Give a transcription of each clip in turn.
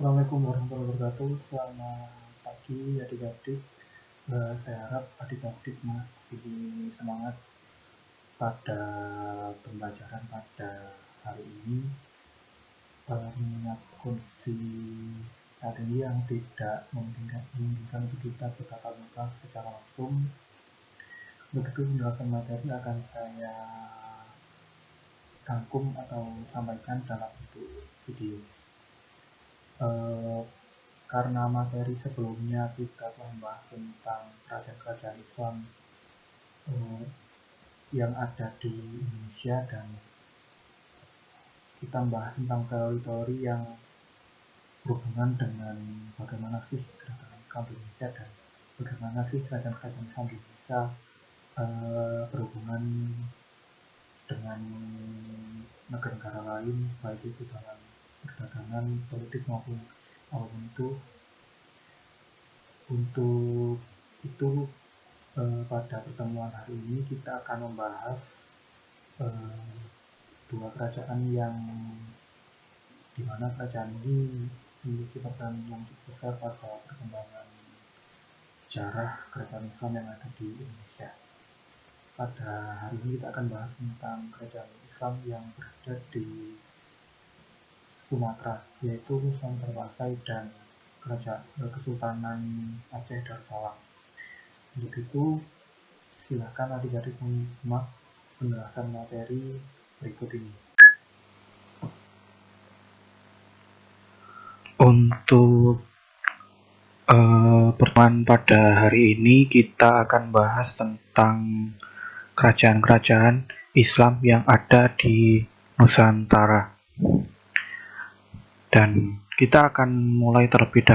Assalamualaikum warahmatullahi wabarakatuh. Selamat pagi adik-adik. Saya harap adik-adik masih semangat pada pembelajaran pada hari ini. Mengingat kondisi saat ini yang tidak memungkinkan untuk kita bertatap muka secara langsung, begitu penjelasan materi akan saya rangkum atau sampaikan dalam bentuk video. Karena materi sebelumnya kita telah membahas tentang kerajaan-kerajaan Islam yang ada di Indonesia, dan kita membahas tentang teori-teori yang berhubungan dengan bagaimana sih gerakan Islam di Indonesia dan bagaimana sih kerajaan-kerajaan Islam di Indonesia berhubungan dengan negara-negara lain, baik itu dalam perdagangan, politik maupun apapun itu. Untuk itu pada pertemuan hari ini kita akan membahas dua kerajaan yang dimana kerajaan ini memiliki peran yang cukup besar pada perkembangan sejarah kerajaan Islam yang ada di Indonesia. Pada hari ini kita akan bahas tentang kerajaan Islam yang berada di Sumatera, yaitu Sumatera Pasai dan Kesultanan Aceh Darussalam. Untuk itu, silakan adik-adik menyimak penjelasan materi berikut ini. Untuk pertemuan pada hari ini kita akan bahas tentang kerajaan-kerajaan Islam yang ada di Nusantara. Dan kita akan mulai terlebih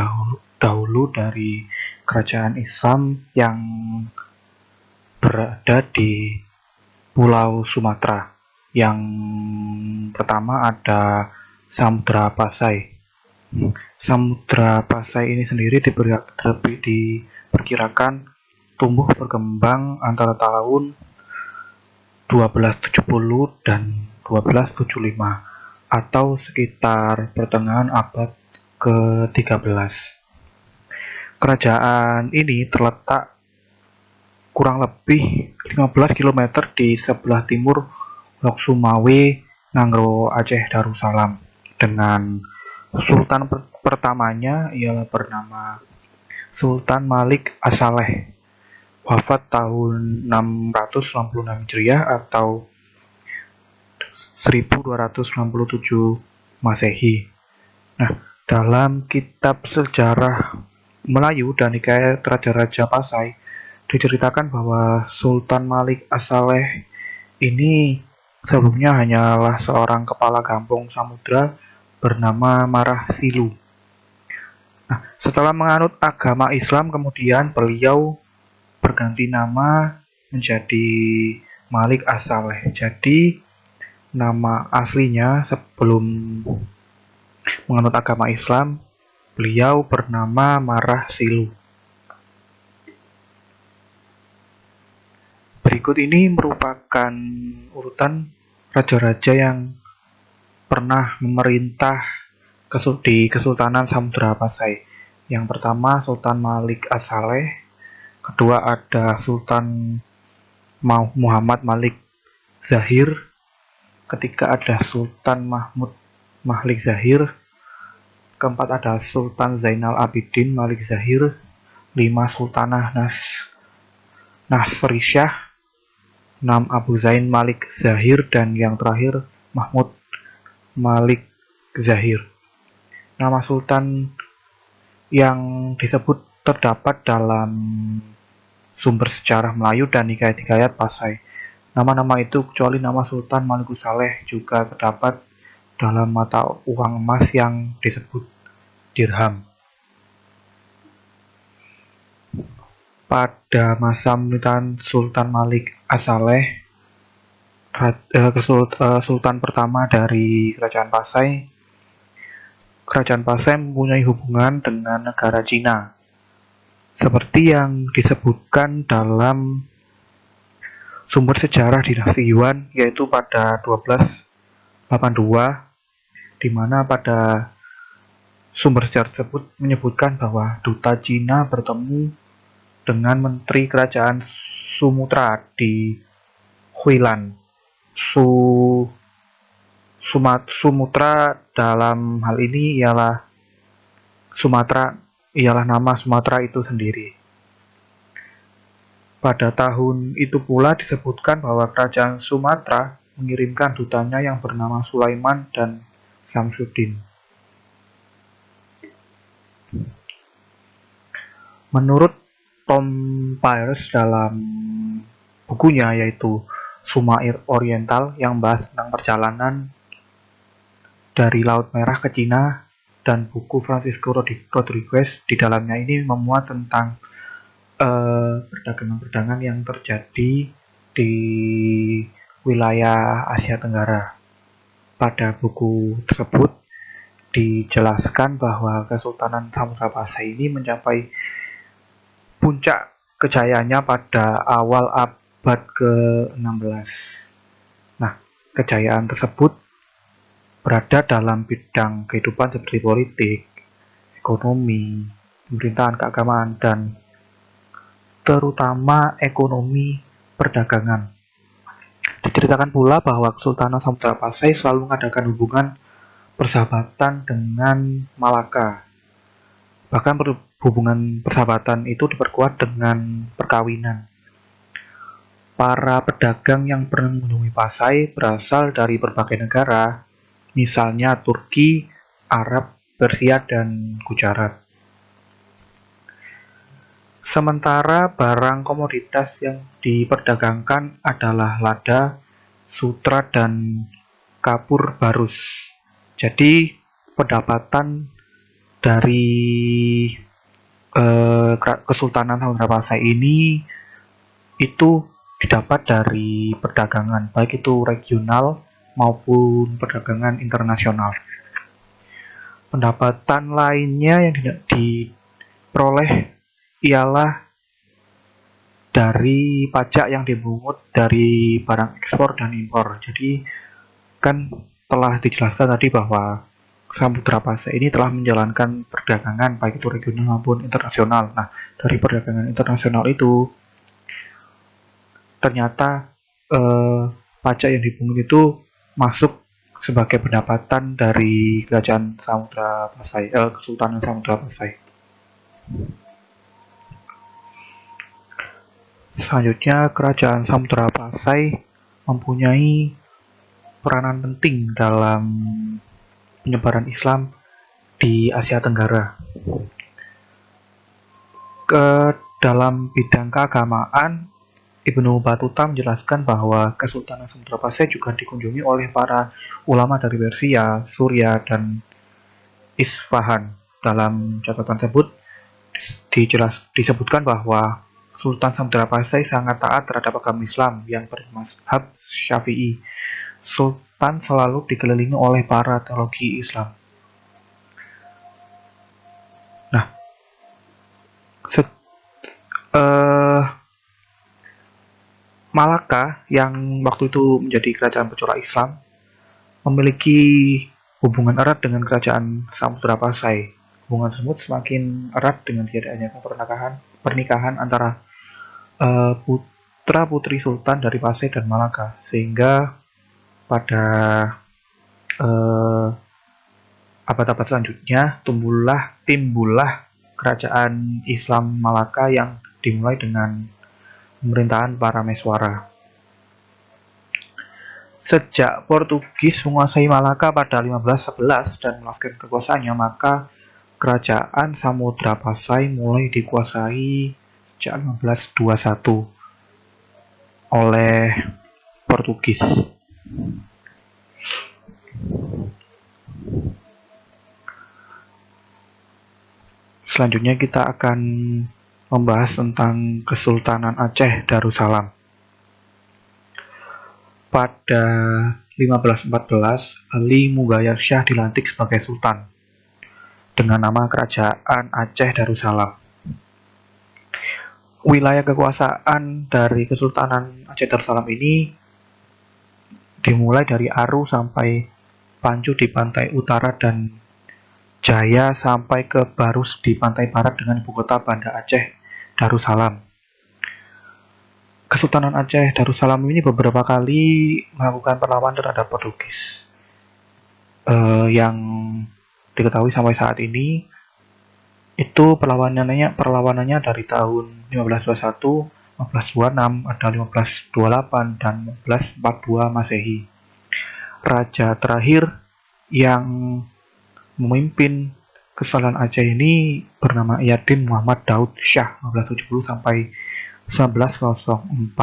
dahulu dari kerajaan Islam yang berada di Pulau Sumatera. Yang pertama ada Samudra Pasai. Samudra Pasai ini sendiri diperkirakan tumbuh berkembang antara tahun 1270 dan 1275 atau sekitar pertengahan abad ke-13. Kerajaan ini terletak kurang lebih 15 km di sebelah timur Lok Sumawe, Ngangro Aceh Darussalam, dengan sultan pertamanya ialah bernama Sultan Malik As-Saleh, wafat tahun 666 Hijriah atau 1267 Masehi. Nah, dalam kitab sejarah Melayu dan Hikayat Raja-Raja Pasai diceritakan bahwa Sultan Malik As-Saleh ini sebelumnya hanyalah seorang kepala kampung samudra bernama Marah Silu. Nah, setelah menganut agama Islam, kemudian beliau berganti nama menjadi Malik As-Saleh. Jadi nama aslinya sebelum menganut agama Islam, beliau bernama Marah Silu. Berikut ini merupakan urutan raja-raja yang pernah memerintah di Kesultanan Samudra Pasai. Yang pertama Sultan Malik As-Saleh, kedua ada Sultan Muhammad Malik Zahir, ketiga ada Sultan Mahmud Malik Zahir, keempat ada Sultan Zainal Abidin Malik Zahir, 5 Sultanah Nasrisyah, 6 Abu Zain Malik Zahir, dan yang terakhir Mahmud Malik Zahir. Nama sultan yang disebut terdapat dalam sumber sejarah Melayu dan hikayat-hikayat Pasai. Nama-nama itu kecuali nama Sultan Malik As-Saleh juga terdapat dalam mata uang emas yang disebut dirham. Pada masa pemerintahan Sultan Malik As-Saleh, Sultan pertama dari Kerajaan Pasai mempunyai hubungan dengan negara Cina, seperti yang disebutkan dalam sumber sejarah dinasti Yuan, yaitu pada 1282, di mana pada Sumber sejarah tersebut menyebutkan bahwa duta Cina bertemu dengan menteri kerajaan Sumatra di Huilan. Sumatra dalam hal ini ialah nama Sumatera itu sendiri. Pada tahun itu pula disebutkan bahwa kerajaan Sumatera mengirimkan dutanya yang bernama Sulaiman dan Samsudin. Menurut Tom Peirce dalam bukunya yaitu Sumair Oriental yang membahas tentang perjalanan dari Laut Merah ke Cina, dan buku Francisco Rodriguez di dalamnya ini memuat tentang perdagangan-perdagangan yang terjadi di wilayah Asia Tenggara. Pada buku tersebut dijelaskan bahwa Kesultanan Samudra Pasai ini mencapai puncak kejayaannya pada awal abad ke-16. Nah, kejayaan tersebut berada dalam bidang kehidupan seperti politik, ekonomi, pemerintahan, keagamaan, dan terutama ekonomi perdagangan. Diceritakan pula bahwa Kesultanan Samudra Pasai selalu mengadakan hubungan persahabatan dengan Malaka. Bahkan hubungan persahabatan itu diperkuat dengan perkawinan. Para pedagang yang pernah mengunjungi Pasai berasal dari berbagai negara, misalnya Turki, Arab, Persia, dan Gujarat. Sementara barang komoditas yang diperdagangkan adalah lada, sutra, dan kapur barus. Jadi pendapatan dari Kesultanan Samudra Pasai ini itu didapat dari perdagangan, baik itu regional maupun perdagangan internasional. Pendapatan lainnya yang diperoleh ialah dari pajak yang dipungut dari barang ekspor dan impor. Jadi kan telah dijelaskan tadi bahwa Samudra Pasai ini telah menjalankan perdagangan baik itu regional maupun internasional. Nah, dari perdagangan internasional itu ternyata pajak yang dipungut itu masuk sebagai pendapatan dari kerajaan Samudra Pasai, Kesultanan Samudra Pasai. Selanjutnya, kerajaan Samudra Pasai mempunyai peranan penting dalam penyebaran Islam di Asia Tenggara. Dalam bidang keagamaan, Ibnu Battuta menjelaskan bahwa Kesultanan Samudra Pasai juga dikunjungi oleh para ulama dari Persia, Suria, dan Isfahan. Dalam catatan tersebut disebutkan bahwa Sultan Samudra Pasai sangat taat terhadap agama Islam yang bermazhab Syafi'i. Sultan selalu dikelilingi oleh para teologi Islam. Nah, Malaka yang waktu itu menjadi kerajaan bercorak Islam memiliki hubungan erat dengan kerajaan Samudra Pasai. Hubungan tersebut semakin erat dengan tiadanya pernikahan antara putra putri Sultan dari Pasai dan Malaka, sehingga pada abad-abad selanjutnya timbullah kerajaan Islam Malaka yang dimulai dengan pemerintahan para Meswara. Sejak Portugis menguasai Malaka pada 1511 dan melepaskan kekuasaannya, maka kerajaan Samudra Pasai mulai dikuasai sejak 1521 oleh Portugis. Selanjutnya kita akan membahas tentang Kesultanan Aceh Darussalam. Pada 1514, Ali Mubayak Shah dilantik sebagai Sultan dengan nama Kerajaan Aceh Darussalam. Wilayah kekuasaan dari Kesultanan Aceh Darussalam ini dimulai dari Aru sampai Pancu di pantai utara dan jaya sampai ke Barus di pantai barat dengan ibu kota Banda Aceh, Darussalam. Kesultanan Aceh Darussalam ini beberapa kali melakukan perlawanan terhadap Portugis. Yang diketahui sampai saat ini itu perlawanannya dari tahun 1521, 1526, ada 1528 dan 1542 Masehi. Raja terakhir yang memimpin Kesultanan Aceh ini bernama Iyadin Muhammad Daud Shah 1570 sampai 1904.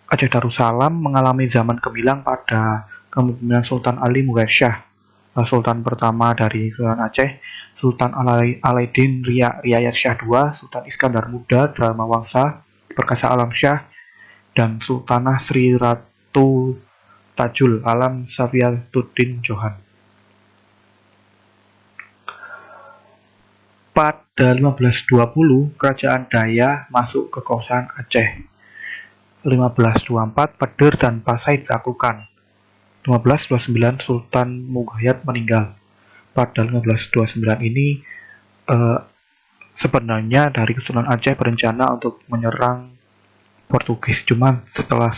Aceh Darussalam mengalami zaman gemilang pada kepemimpinan Sultan Ali Mughal Shah, Sultan pertama dari Kesultanan Aceh, Sultan Alaidin Riayat Shah II, Sultan Iskandar Muda Dharma Wangsa Perkasa Alam Shah, dan Sultanah Sri Ratu Tajul Alam Safiyatuddin Johan. Pada 1520, Kerajaan Daya masuk ke kawasan Aceh. 1524, Pedir dan Pasai ditaklukkan. 1529, Sultan Mughayat meninggal. Pada 1529 ini, sebenarnya dari Kesultanan Aceh berencana untuk menyerang Portugis, cuma setelah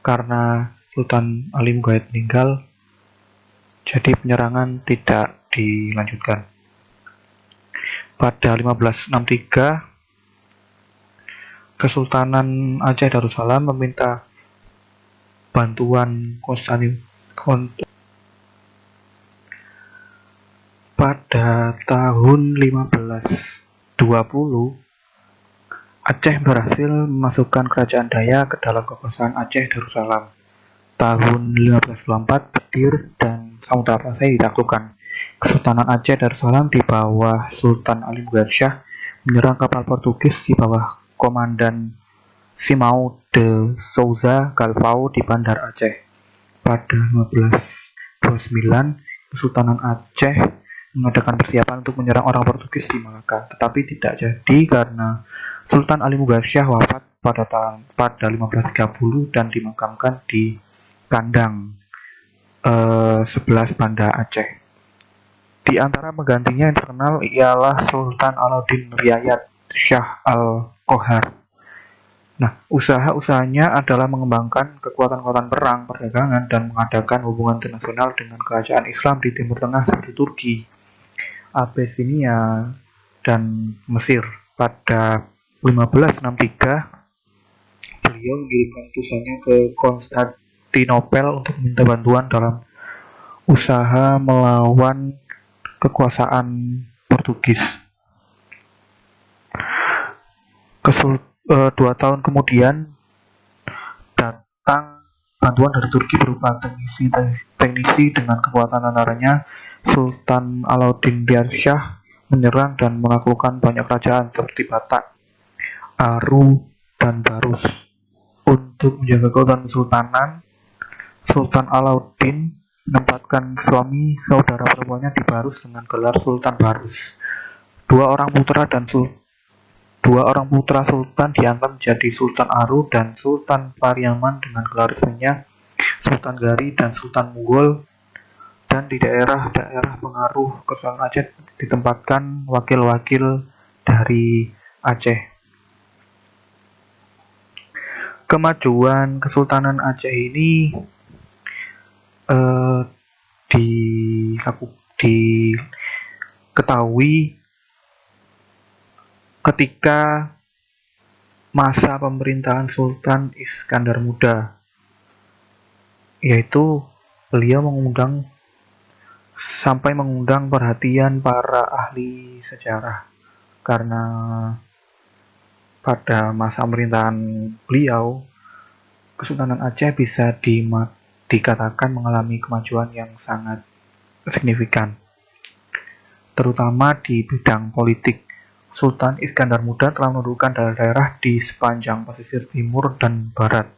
karena Sultan Ali Mughayat meninggal, jadi penyerangan tidak dilanjutkan. Pada 1563, Kesultanan Aceh Darussalam meminta bantuan Konstantinopel. Pada tahun 1520, Aceh berhasil memasukkan kerajaan Daya ke dalam kekuasaan Aceh Darussalam. Tahun 1524, Petir dan Samudra Pasai ditaklukkan. Kesultanan Aceh Darussalam di bawah Sultan Ali Mughal Shah menyerang kapal Portugis di bawah Komandan Simão de Souza Galvão di Bandar Aceh. Pada 1529, Kesultanan Aceh mengadakan persiapan untuk menyerang orang Portugis di Malaka, tetapi tidak jadi karena Sultan Ali Mughal Shah wafat pada 1530 dan dimakamkan di kandang 11 Banda Aceh. Di antara penggantinya yang terkenal ialah Sultan Alauddin Riayat Shah Al-Qohar. Nah, usaha-usahanya adalah mengembangkan kekuatan-kekuatan perang, perdagangan, dan mengadakan hubungan internasional dengan kerajaan Islam di Timur Tengah seperti Turki, Abyssinia, dan Mesir. Pada 1563, beliau mengirimkan utusannya ke Konstantinopel untuk meminta bantuan dalam usaha melawan kekuasaan Portugis. 2 tahun kemudian datang bantuan dari Turki berupa teknisi dengan kekuatan antaranya Sultan Alauddin Riayat Shah menyerang dan menaklukkan banyak kerajaan seperti Batak, Aru, dan Barus. Untuk menjaga kekuatan kesultanan, Sultan Alauddin menempatkan suami saudara perempuannya di Barus dengan gelar Sultan Barus. Dua orang putra Sultan diangkat menjadi Sultan Aru dan Sultan Pariaman dengan gelar resminya Sultan Gari dan Sultan Mughal, dan di daerah-daerah pengaruh Kesultanan Aceh ditempatkan wakil-wakil dari Aceh. Kemajuan Kesultanan Aceh ini diketahui ketika masa pemerintahan Sultan Iskandar Muda, yaitu beliau sampai mengundang perhatian para ahli sejarah karena pada masa pemerintahan beliau Kesultanan Aceh bisa dikatakan mengalami kemajuan yang sangat signifikan, terutama di bidang politik. Sultan Iskandar Muda telah mendudukan daerah-daerah di sepanjang pesisir timur dan barat.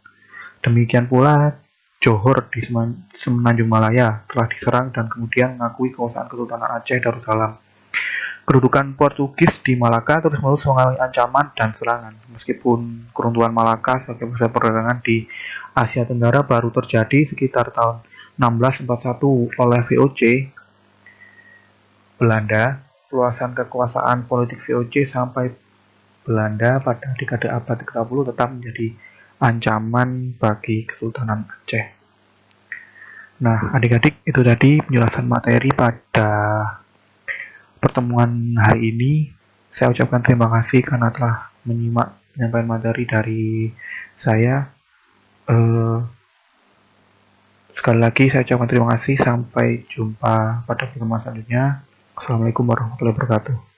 Demikian pula Johor di Semenanjung Malaya telah diserang dan kemudian mengakui kekuasaan Kesultanan Aceh Darussalam. Kedudukan Portugis di Malaka terus-menerus mengalami ancaman dan serangan. Meskipun keruntuhan Malaka sebagai pusat perdagangan di Asia Tenggara baru terjadi sekitar tahun 1641 oleh VOC, Belanda, luasan kekuasaan politik VOC sampai Belanda pada dekade abad ke-20 tetap menjadi ancaman bagi Kesultanan Aceh. Nah, adik-adik, itu tadi penjelasan materi pada pertemuan hari ini. Saya ucapkan terima kasih karena telah menyimak penyampaian materi dari saya. Sekali lagi saya ucapkan terima kasih. Sampai jumpa pada pertemuan selanjutnya. Assalamualaikum warahmatullahi wabarakatuh.